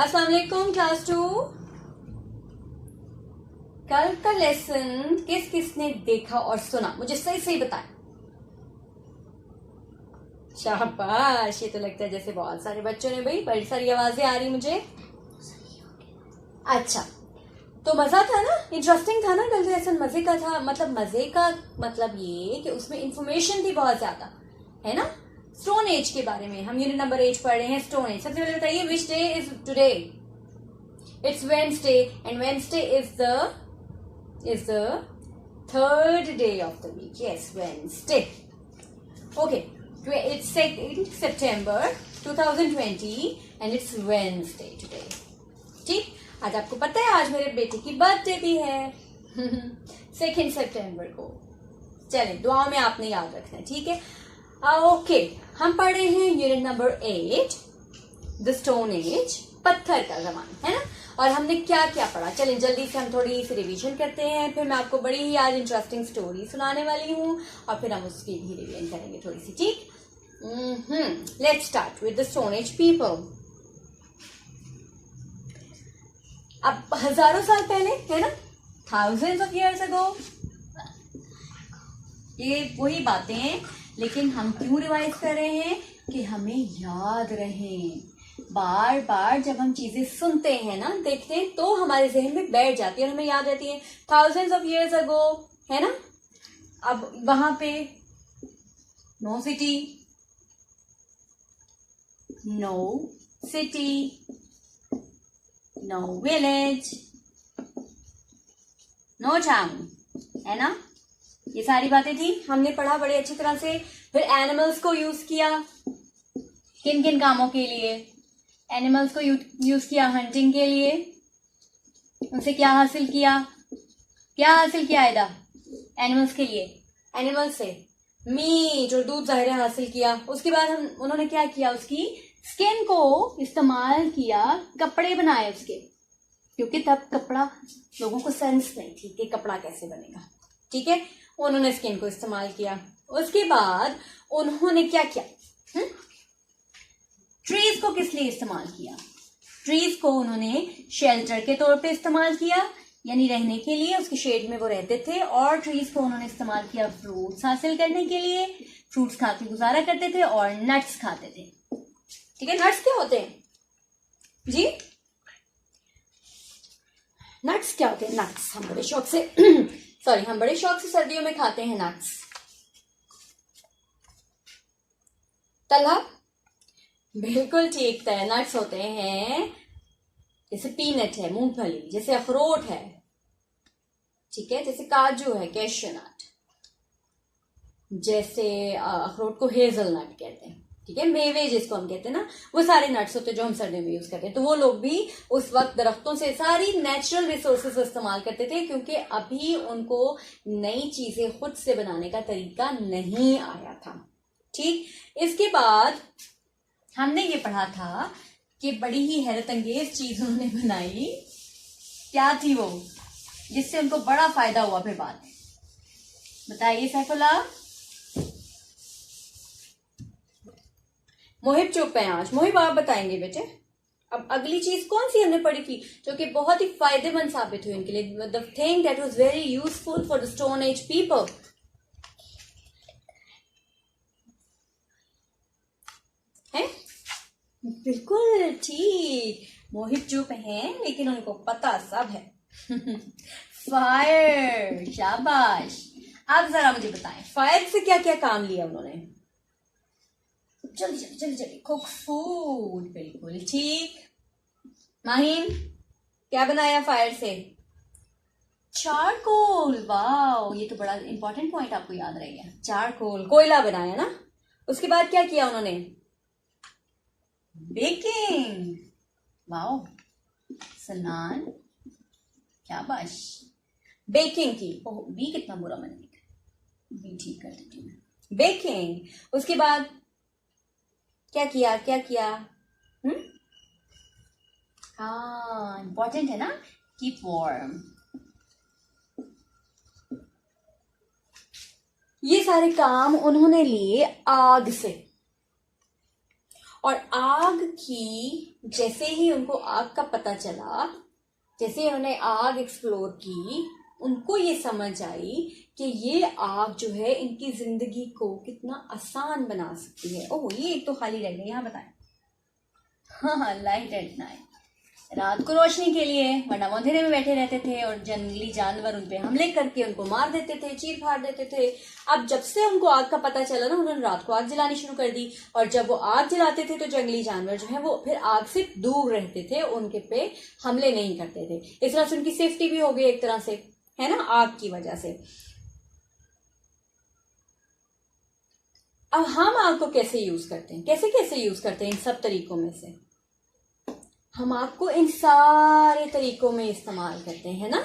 अस्सलाम वालेकुम क्लास 2। कल का लेसन किस किसने देखा और सुना, मुझे सही सही बताएं। शाबाश, ये तो लगता है जैसे बहुत सारे बच्चों ने, भाई बड़ी सारी आवाजें आ रही मुझे। अच्छा, तो मजा था ना, इंटरेस्टिंग था ना कल का लेसन, मजे का था। मतलब मजे का मतलब ये कि उसमें इंफॉर्मेशन थी बहुत ज्यादा, है ना। स्टोन एज के बारे में हम यूनिट नंबर 8 पढ़ रहे हैं, स्टोन एज। सबसे पहले बताइए, which day is today? It's Wednesday and Wednesday is the third day of the week. Yes, Wednesday. Okay, it's 2nd September 2020 and it's Wednesday today. ठीक, आज आपको पता है आज मेरे बेटे की बर्थडे भी है 2nd September को। चलिए, दुआ में आपने याद रखना है, ठीक है। ओके, हम पढ़ रहे हैं unit number 8, the stone as, पत्थर का जमाना, है ना। और हमने क्या क्या पढ़ा, चलें जल्दी से हम थोड़ी सी रिवीजन करते हैं, फिर मैं आपको बड़ी ही आज इंटरेस्टिंग स्टोरी सुनाने वाली हूँ और फिर हम उसकी भी रिवीजन करेंगे थोड़ी सी, ठीक। Let's start with the stone as people. अब हजारों साल पहले, है ना, थाउजेंड्स ऑफ इयर्स अगो, ये वही बातें, लेकिन हम क्यों रिवाइज कर रहे हैं कि हमें याद रहे। बार बार जब हम चीजें सुनते हैं ना, देखते हैं, तो हमारे जहन में बैठ जाती है और हमें याद रहती है। थाउजेंड्स ऑफ इयर्स अगो, है ना। अब वहां पे no city, no village, no town, है ना। ये सारी बातें थी, हमने पढ़ा बड़े अच्छी तरह से। फिर एनिमल्स को यूज किया, किन किन कामों के लिए? एनिमल्स को यूज किया हंटिंग के लिए। उनसे क्या हासिल किया आयदा? एनिमल्स के लिए, एनिमल्स से मीट और दूध ज़ाहिर हासिल किया। उसके बाद उन्होंने क्या किया, उसकी स्किन को इस्तेमाल किया, कपड़े बनाए उसके, क्योंकि तब कपड़ा, लोगों को सेंस नहीं थी कि कपड़ा कैसे बनेगा, ठीक है। उन्होंने स्किन को इस्तेमाल किया। उसके बाद उन्होंने क्या किया, ट्रीज को किस लिए इस्तेमाल किया? ट्रीज को उन्होंने शेल्टर के तौर पे इस्तेमाल किया, यानी रहने के लिए, उसके शेड में वो रहते थे। और ट्रीज को उन्होंने इस्तेमाल किया फ्रूट्स हासिल करने के लिए, फ्रूट्स खा के गुजारा करते थे और नट्स खाते थे, ठीक है। नट्स क्या होते हैं जी? नट्स क्या होते हैं? नट्स हम बड़े शौक से हम बड़े शौक से सर्दियों में खाते हैं नट्स। तला, बिल्कुल ठीक है। नट्स होते हैं जैसे पीनट है, मूंगफली, जैसे अखरोट है, ठीक है, जैसे काजू है, कैश्यू नट, जैसे अखरोट को हेजल नट कहते हैं, ठीक है। मेवे जिसको हम कहते हैं ना, वो सारे नट्स होते हैं जो हम सर्दियों में यूज करते हैं। तो वो लोग भी उस वक्त दरख्तों से सारी नेचुरल रिसोर्सेज इस्तेमाल करते थे, क्योंकि अभी उनको नई चीजें खुद से बनाने का तरीका नहीं आया था, ठीक। इसके बाद हमने ये पढ़ा था कि बड़ी ही हैरत अंगेज चीज उन्होंने बनाई। क्या थी वो, जिससे उनको बड़ा फायदा हुआ फिर बाद में? बताइए सैफुल्लाह। मोहिब चुप है आज। मोहिब आप बताएंगे बेटे। अब अगली चीज कौन सी हमने पढ़ी थी जो कि बहुत ही फायदेमंद साबित हुई उनके लिए? The thing that was very useful for the stone as people. है, बिल्कुल ठीक। मोहित चुप हैं, लेकिन उनको पता सब है फायर, शाबाश। आप जरा मुझे बताएं, फायर से क्या क्या काम लिया उन्होंने? जल्दी कुक फूड, बिल्कुल ठीक। माहिन, क्या बनाया फायर से? चारकोल। वाह, ये तो बड़ा इंपॉर्टेंट पॉइंट आपको याद रहेगा। चारकोल, कोयला बनाया ना। उसके बाद क्या किया उन्होंने? बेकिंग। वाओ सनान, क्या बाश, बेकिंग की। ओह, बी कितना बुरा मन बी ठीक कर देती हूँ। बेकिंग। उसके बाद क्या किया? हाँ, इंपॉर्टेंट है ना, कीप वार्म। ये सारे काम उन्होंने लिए आग से, और आग की जैसे ही उनको आग का पता चला, जैसे उन्हें आग एक्सप्लोर की, उनको ये समझ आई कि ये आग जो है इनकी जिंदगी को कितना आसान बना सकती है। ओह, ये एक तो खाली रह गई, यहाँ बताएं। हाँ, लाइट एट नाइट, रात को रोशनी के लिए, वरना वो अंधेरे में बैठे रहते थे और जंगली जानवर उन पे हमले करके उनको मार देते थे, चीर फाड़ देते थे। अब जब से उनको आग का पता चला ना, उन्होंने रात को आग जलानी शुरू कर दी, और जब वो आग जलाते थे तो जंगली जानवर जो है वो फिर आग से दूर रहते थे, उनके पे हमले नहीं करते थे। इस तरह से उनकी सेफ्टी भी हो गई एक तरह से, है ना, आग की वजह से। अब हम आग को कैसे यूज करते हैं, कैसे कैसे यूज करते हैं इन सब तरीकों में से? हम आग को इन सारे तरीकों में इस्तेमाल करते हैं ना।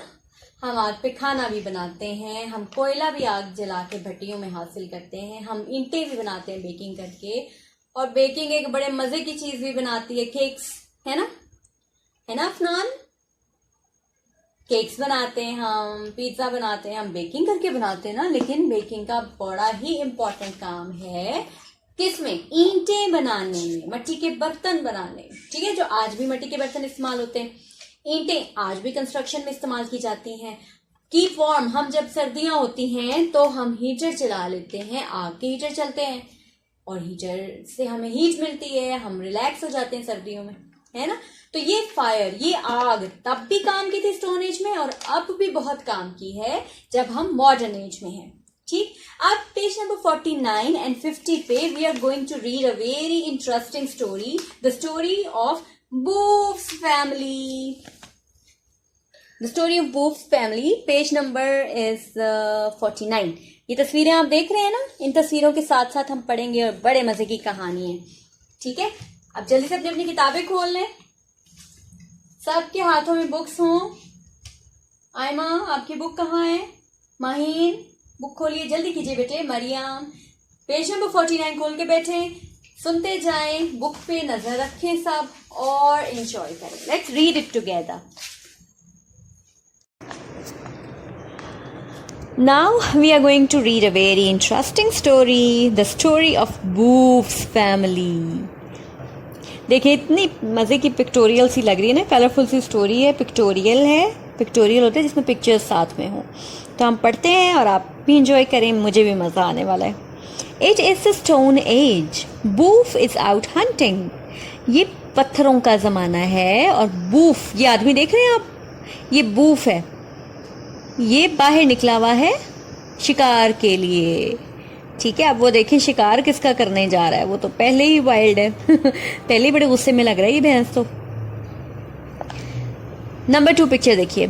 हम आग पे खाना भी बनाते हैं, हम कोयला भी आग जला के भट्टियों में हासिल करते हैं, हम ईंटें भी बनाते हैं बेकिंग करके, और बेकिंग एक बड़े मजे की चीज भी बनाती है, केक्स, है ना अफनान? केक्स बनाते हैं हम, पिज्जा बनाते हैं हम, बेकिंग करके बनाते हैं ना। लेकिन बेकिंग का बड़ा ही इम्पोर्टेंट काम है किसमें? ईंटें बनाने में, मिट्टी के बर्तन बनाने में, ठीक है, जो आज भी मिट्टी के बर्तन इस्तेमाल होते हैं। ईंटें आज भी कंस्ट्रक्शन में इस्तेमाल की जाती हैं। कीप वार्म, हम जब सर्दियां होती हैं तो हम हीटर चला लेते हैं, आग के हीटर चलते हैं, और हीटर से हमें हीट मिलती है, हम रिलैक्स हो जाते हैं सर्दियों में, है ना। तो ये फायर, ये आग तब भी काम की थी स्टोन एज में, और अब भी बहुत काम की है जब हम मॉडर्न एज में हैं, ठीक। अब पेज नंबर 49 एंड 50 पे we are going to read a very interesting story, the story of Boof's family. The story of Boof's family, page number is 49। ये तस्वीरें आप देख रहे हैं ना, इन तस्वीरों के साथ साथ हम पढ़ेंगे, और बड़े मजे की कहानी है, ठीक है। अब जल्दी से अपनी अपनी किताबें खोल लें, सबके हाथों में बुक्स हों। आयमा, आपकी बुक कहाँ है? माहीन, बुक खोलिए, जल्दी कीजिए बेटे। मरियम, पेज नंबर 49 खोल के बैठे, सुनते जाएं, बुक पे नजर रखें सब, और एंजॉय करें। Let's read it together. Now we are going to read a very interesting story, the story of Boof's family. देखिए, इतनी मज़े की पिक्टोरियल सी लग रही है ना, कलरफुल सी स्टोरी है, पिक्टोरियल है। पिक्टोरियल होते हैं जिसमें पिक्चर्स साथ में हो। तो हम पढ़ते हैं और आप भी इंजॉय करें, मुझे भी मज़ा आने वाला है। It is the stone age, Boof is out hunting. ये पत्थरों का ज़माना है, और बूफ, ये आदमी देख रहे हैं आप, ये बूफ है, ये बाहर निकला हुआ है शिकार के लिए, ठीक है। अब वो देखें शिकार किसका करने जा रहा है, वो तो पहले ही वाइल्ड है पहले ही बड़े गुस्से में लग रहा है ये भैंस तो। नंबर 2 पिक्चर देखिए।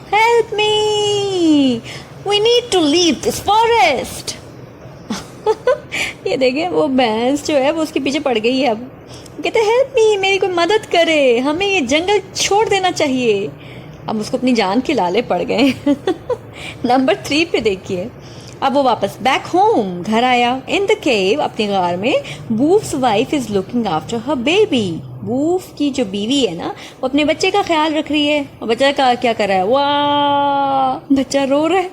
Help me, we need to leave this forest ये देखिए, वो भैंस जो है वो उसके पीछे पड़ गई है। अब कहते हैं हेल्प मी, मेरी कोई मदद करे, हमें ये जंगल छोड़ देना चाहिए। अब उसको अपनी जान के लाले पड़ गए नंबर 3 पे देखिए। अब वो वापस बैक होम, घर आया। इन द केव, अपनी गार में, Boof's wife is looking after her baby. Boof की जो बीवी है ना, वो अपने बच्चे का ख्याल रख रही है। और बच्चा का क्या कर रहा है? वाह, बच्चा रो रहा है।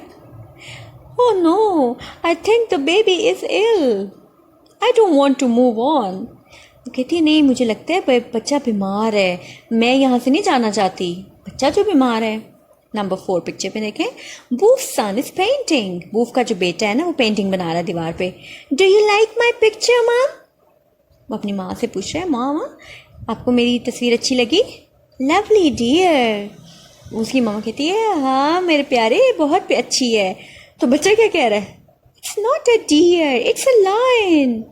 Oh no, I think the baby is ill, I don't want to move on. कहती है नहीं, मुझे लगता है बच्चा बीमार है, मैं यहाँ से नहीं जाना चाहती। बच्चा जो बीमार है। नंबर 4 पिक्चर पे देखें। बूफ सन इज पेंटिंग। बूफ का जो बेटा है ना, वो पेंटिंग बना रहा है दीवार पे। Do you like my picture ma'am? वो अपनी माँ से पूछ रहा है, माँ आपको मेरी तस्वीर अच्छी लगी? Lovely dear. उसकी मामा कहती है हाँ मेरे प्यारे, बहुत अच्छी है। तो बच्चा क्या कह रहा है? It's not a deer, it's a lion.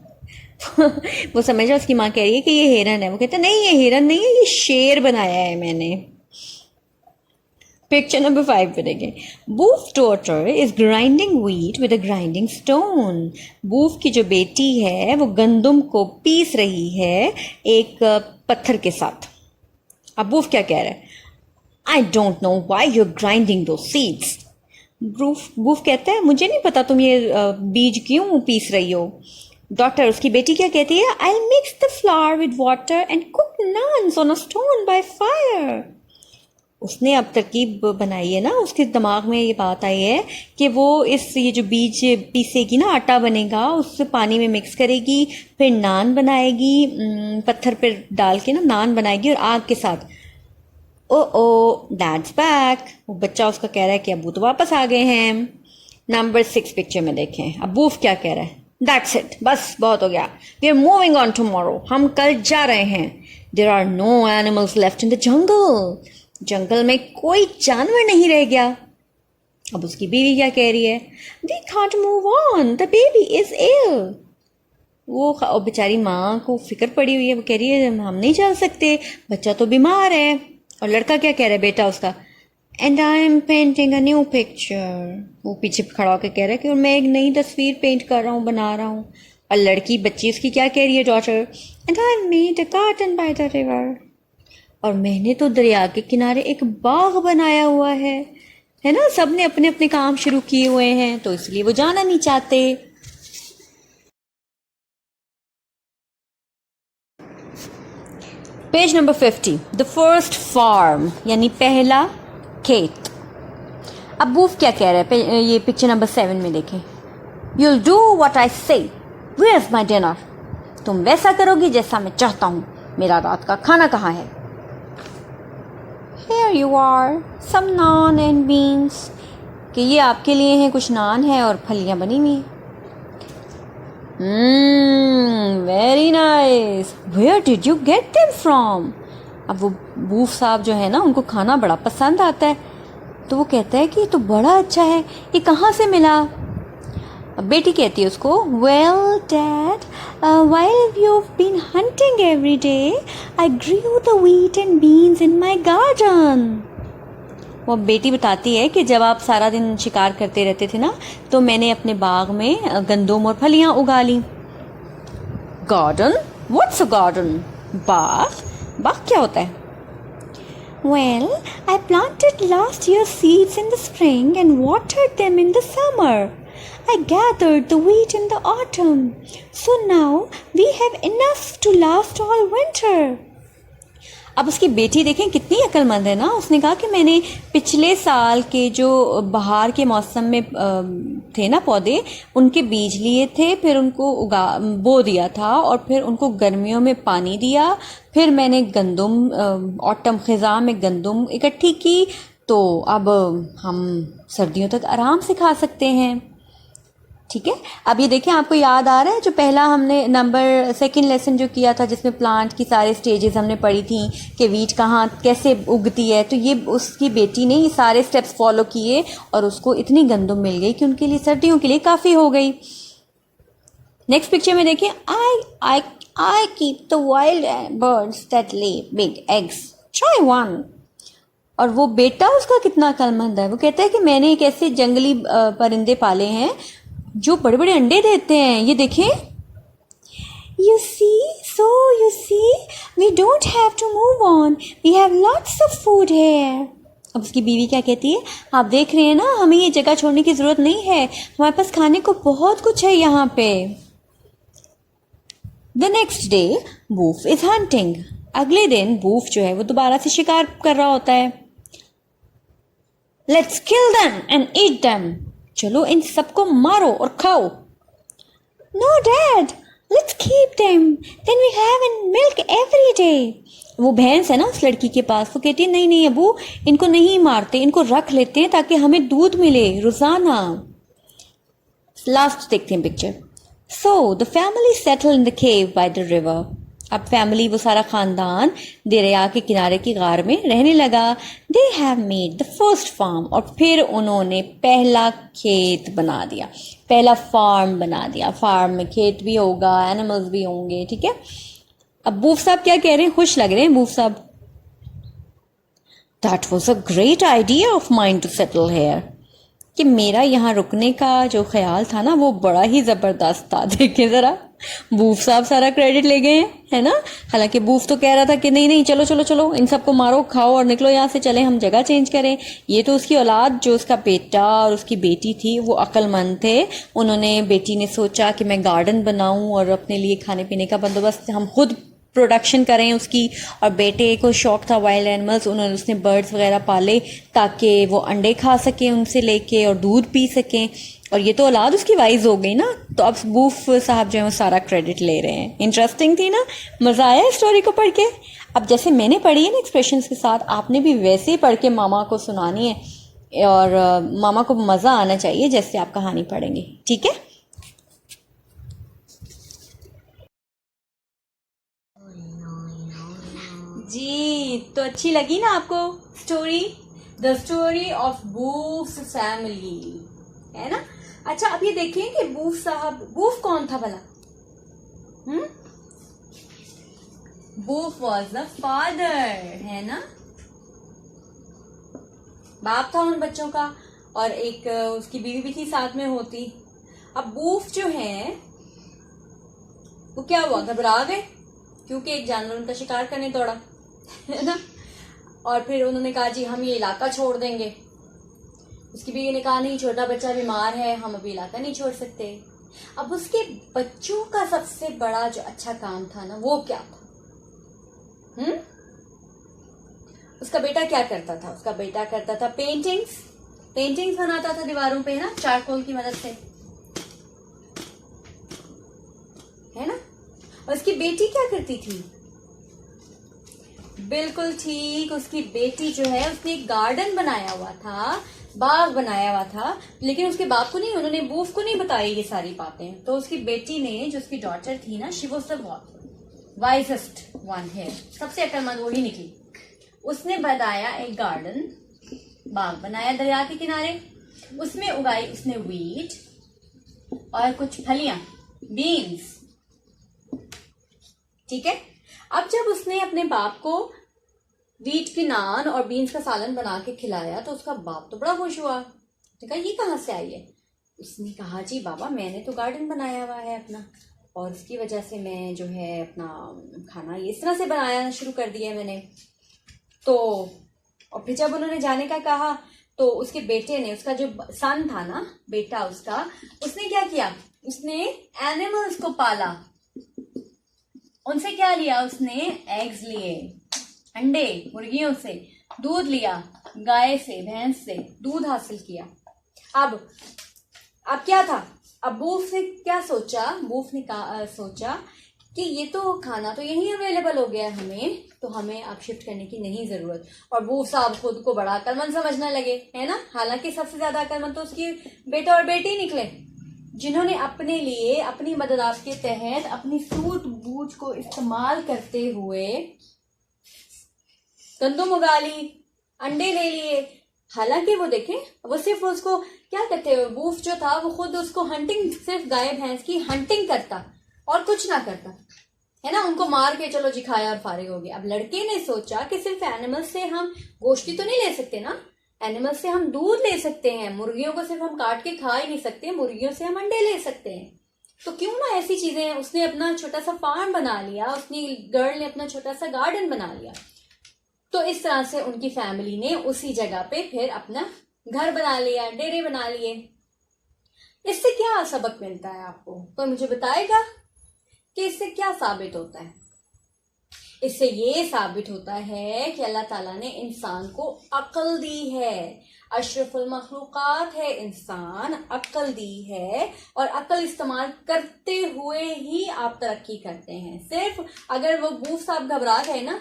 वो समझ रहा, उसकी माँ कह रही है कि ये हिरन है। वो कहता है नहीं, ये हिरन नहीं है, ये शेर बनाया है मैंने। पिक्चर नंबर 5 पे देखें। Boof daughter is grinding wheat with a grinding stone. Boof की जो बेटी है वो गंदुम को पीस रही है एक पत्थर के साथ। अब बूफ क्या कह रहा है? I don't know why you are grinding two seeds. बूफ कहता है मुझे नहीं पता तुम ये बीज क्यों पीस रही हो। डॉटर, उसकी बेटी, क्या कहती है? I mix the flour with water and cook naans on a stone by fire. उसने अब तरकीब बनाई है ना, उसके दिमाग में ये बात आई है कि वो ये जो बीज पीसेगी ना, आटा बनेगा, उससे पानी में मिक्स करेगी, फिर नान बनाएगी, पत्थर पे डाल के ना नान बनाएगी और आग के साथ। ओ दैट्स बैक। वो बच्चा उसका कह रहा है कि अबू तो वापस आ गए हैं। नंबर 6 पिक्चर में देखें अबू क्या कह रहा है। दैट्स इट, बस बहुत हो गया, we are moving on tomorrow, हम कल जा रहे हैं। There are no animals left in the jungle, जंगल में कोई जानवर नहीं रह गया। अब उसकी बीवी क्या कह रही है, we can't move on, the baby is ill. वो बेचारी माँ को फिक्र पड़ी हुई है, वो कह रही है हम नहीं चल सकते, बच्चा तो बीमार है। और लड़का क्या कह रहा है बेटा उसका, and I am painting a new picture. वो पीछे खड़ा होकर कह रहा है कि और मैं एक नई तस्वीर पेंट कर रहा हूँ, बना रहा हूँ। और लड़की बच्ची उसकी क्या कह रही है, daughter, and I made a garden by the river. और मैंने तो दरिया के किनारे एक बाग बनाया हुआ है ना। सब ने अपने अपने काम शुरू किए हुए हैं, तो इसलिए वो जाना नहीं चाहते। Page number 50, the first farm, यानी पहला खेत। अब वूफ क्या कह रहा है, ये पिक्चर नंबर 7 में देखें। यूल डू वट आई से, वेयर इज माई डिनर, तुम वैसा करोगी जैसा मैं चाहता हूँ, मेरा रात का खाना कहाँ है। Here you are, some naan and beans, कि ये आपके लिए हैं, कुछ नान है और फलियां बनी हुई हैं। Very nice, where did you get them from. अब वो बूफ साहब जो है ना, उनको खाना बड़ा पसंद आता है, तो वो कहता है कि ये तो बड़ा अच्छा है, ये कहाँ से मिला। अब बेटी कहती है उसको, well dad, while you've been hunting every day, I grew the wheat and beans in my garden. वो बेटी बताती है कि जब आप सारा दिन शिकार करते रहते थे ना, तो मैंने अपने बाग में गंदम और फलियां उगा ली। गार्डन, व्हाट्स अ गार्डन, बाग, बाग क्या होता है। Well, I planted last year's seeds in the spring and watered them in the summer. I gathered the wheat in the autumn. So now we have enough to last all winter. अब उसकी बेटी देखें कितनी अक्लमंद है ना। उसने कहा कि मैंने पिछले साल के जो बहार के मौसम में थे ना पौधे, उनके बीज लिए थे, फिर उनको बो दिया था और फिर उनको गर्मियों में पानी दिया, फिर मैंने गंदम ऑटम ख़ज़ा में गंदम इकट्ठी की, तो अब हम सर्दियों तक आराम से खा सकते हैं। ठीक है, अब ये देखें, आपको याद आ रहा है जो पहला हमने नंबर 2 लेसन जो किया था, जिसमें प्लांट की सारे स्टेजेस हमने पढ़ी थी कि वीट कहाँ कैसे उगती है। तो ये उसकी बेटी ने ये सारे स्टेप्स फॉलो किए और उसको इतनी गंदम मिल गई कि उनके लिए सर्दियों के लिए काफ़ी हो गई। नेक्स्ट पिक्चर में देखें, I keep the wild birds that ले बिग एग्स, ट्राई वन। और वो बेटा उसका कितना अक्लमंद है, वो कहता है कि मैंने एक ऐसे जंगली परिंदे पाले हैं जो बड़े बड़े अंडे देते हैं, ये देखें। You see, we don't have to move on. We have lots of food here. अब उसकी बीवी क्या कहती है, आप देख रहे हैं ना, हमें ये जगह छोड़ने की जरूरत नहीं है, हमारे पास खाने को बहुत कुछ है यहाँ पे। The next day, Wolf is hunting. अगले दिन Wolf जो है वो दोबारा से शिकार कर रहा होता है। Let's kill them and eat them. चलो इन सबको मारो और खाओ। No dad, let's keep them. Then we have milk every day. वो भैंस है ना उस लड़की के पास, वो कहती है नहीं नहीं अबू, इनको नहीं मारते, इनको रख लेते हैं ताकि हमें दूध मिले रोजाना। लास्ट देखते हैं picture. So the family settled in the cave by the river. अब फैमिली, वो सारा खानदान दरिया के किनारे की गार में रहने लगा। They have made the first farm. और फिर उन्होंने पहला खेत बना दिया, पहला फार्म बना दिया। फार्म में खेत भी होगा, एनिमल्स भी होंगे। ठीक है, अब बूफ साहब क्या कह रहे हैं, खुश लग रहे हैं बूफ साहब। That was a great idea of mine to settle here. कि मेरा यहाँ रुकने का जो ख्याल था ना, वो बड़ा ही ज़बरदस्त था। देखें ज़रा, बूफ साहब सारा क्रेडिट ले गए हैं, है ना। हालांकि बूफ तो कह रहा था कि नहीं नहीं चलो चलो चलो, इन सबको मारो, खाओ और निकलो यहाँ से, चले हम जगह चेंज करें। ये तो उसकी औलाद, जो उसका बेटा और उसकी बेटी थी, वो अक्लमंद थे। उन्होंने, बेटी ने सोचा कि मैं गार्डन बनाऊँ और अपने लिए खाने पीने का बंदोबस्त हम खुद प्रोडक्शन करें उसकी। और बेटे को शौक था वाइल्ड एनिमल्स, उसने बर्ड्स वगैरह पाले ताकि वो अंडे खा सकें उनसे लेके और दूध पी सकें। और ये तो औलाद उसकी वाइज हो गई ना, तो अब बूफ साहब जो है वो सारा क्रेडिट ले रहे हैं। इंटरेस्टिंग थी ना, मज़ा आया स्टोरी को पढ़ के। अब जैसे मैंने पढ़ी है ना एक्सप्रेशंस के साथ, आपने भी वैसे ही पढ़ के मामा को सुनानी है, और मामा को मज़ा आना चाहिए जैसे आप कहानी पढ़ेंगे, ठीक है? जी, तो अच्छी लगी ना आपको story, the story of Boof family, है ना? अच्छा, अब ये देखिए कि बूफ साहब, बूफ कौन था भला? बूफ वॉज द फादर, है ना? बाप था उन बच्चों का, और एक उसकी बीवी भी थी साथ में होती। अब बूफ जो है वो क्या हुआ, घबरा गए क्योंकि एक जानवर उनका शिकार करने दौड़ा, है ना? और फिर उन्होंने कहा जी हम ये इलाका छोड़ देंगे। उसकी बीवी ने कहा नहीं, छोटा बच्चा बीमार है, हम अभी इलाका नहीं छोड़ सकते। अब उसके बच्चों का सबसे बड़ा जो अच्छा काम था ना, वो क्या था? उसका बेटा क्या करता था? उसका बेटा करता था पेंटिंग्स बनाता था दीवारों पे, ना, चारकोल की मदद से, है ना? और उसकी बेटी क्या करती थी? बिल्कुल ठीक, उसकी बेटी जो है उसने एक गार्डन बनाया हुआ था, बाग बनाया हुआ था, लेकिन उसके बाप को नहीं, उन्होंने बूफ को नहीं बताई ये सारी बातें। तो उसकी बेटी ने, जो उसकी डॉटर थी ना, she was the wisest one है, सबसे अक्लमंद वही निकली। उसने बनाया एक गार्डन, बाग बनाया दरिया के किनारे, उसमें उगाई उसने वीट और कुछ फलियां, बीन्स, ठीक है? अब जब उसने अपने बाप को वीट की नान और बीन्स का सालन बना के खिलाया तो उसका बाप तो बड़ा खुश हुआ। उसने कहा ये कहाँ से आई है? उसने कहा जी बाबा मैंने तो गार्डन बनाया हुआ है अपना, और उसकी वजह से मैं जो है अपना खाना इस तरह से बनाना शुरू कर दिया मैंने। तो और फिर जब उन्होंने जाने का कहा तो उसके बेटे ने, उसका जो सन था ना, बेटा उसका, उसने क्या किया? उसने एनिमल्स को पाला। उनसे क्या लिया उसने? एग्स लिए, अंडे मुर्गियों से, दूध लिया गाय से, भैंस से दूध हासिल किया। अब क्या था? अब बूफ ने क्या सोचा? बूफ ने सोचा कि ये तो खाना तो यहीं अवेलेबल हो गया है हमें, तो हमें अब शिफ्ट करने की नहीं जरूरत। और बूफ साहब खुद को बड़ा अक्लमंद समझने लगे, है ना? हालांकि सबसे ज्यादा अक्लमंद तो उसकी बेटा और बेटी निकले, जिन्होंने अपने लिए अपनी मदद के तहत अपनी सूझबूझ को इस्तेमाल करते हुए गंदम उगा ली, अंडे ले लिए। हालांकि वो देखें, वो सिर्फ उसको क्या कहते हैं, बूफ जो था वो खुद उसको हंटिंग, सिर्फ गाय भैंस की हंटिंग करता और कुछ ना करता, है ना? उनको मार के चलो जी खाया और फारिग हो गया। अब लड़के ने सोचा कि सिर्फ एनिमल से हम गोश्ती तो नहीं ले सकते ना, एनिमल से हम दूध ले सकते हैं, मुर्गियों को सिर्फ हम काट के खा ही नहीं सकते, मुर्गियों से हम अंडे ले सकते हैं। तो क्यों ना ऐसी चीजें, उसने अपना छोटा सा फार्म बना लिया, उसने गर्ल ने अपना छोटा सा गार्डन बना लिया। तो इस तरह से उनकी फैमिली ने उसी जगह पे फिर अपना घर बना लिया, डेरे बना लिए। इससे क्या सबक मिलता है आपको? कोई मुझे बताएगा कि इससे क्या साबित होता है? इससे ये साबित होता है कि अल्लाह ताला ने इंसान को अक्ल दी है, अशरफुल मखलूकात है इंसान, अक्ल दी है, और अक्ल इस्तेमाल करते हुए ही आप तरक्की करते हैं। सिर्फ अगर वो बूफ साहब घबरा गए ना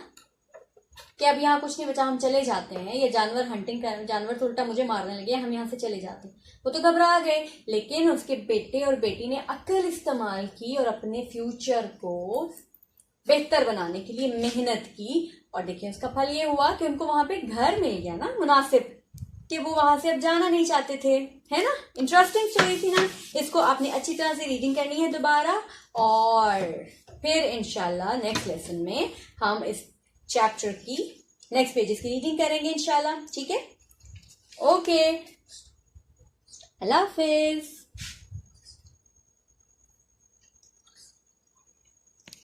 कि अब यहाँ कुछ नहीं बचा, हम चले जाते हैं, या जानवर हंटिंग कर, जानवर तो उल्टा मुझे मारने लगे, हम यहाँ से चले जाते हैं, वो तो घबरा गए। लेकिन उसके बेटे और बेटी ने अक्ल इस्तेमाल की और अपने फ्यूचर को बेहतर बनाने के लिए मेहनत की, और देखिए उसका फल ये हुआ कि उनको वहां पे घर मिल गया ना मुनासिब, कि वो वहां से अब जाना नहीं चाहते थे, है ना? इंटरेस्टिंग स्टोरी थी ना? इसको आपने अच्छी तरह से रीडिंग करनी है दोबारा, और फिर इंशाल्लाह नेक्स्ट लेसन में हम इस चैप्टर की नेक्स्ट पेजेस की रीडिंग करेंगे इंशाल्लाह, ठीक है? ओके, अल्लाह हाफिज।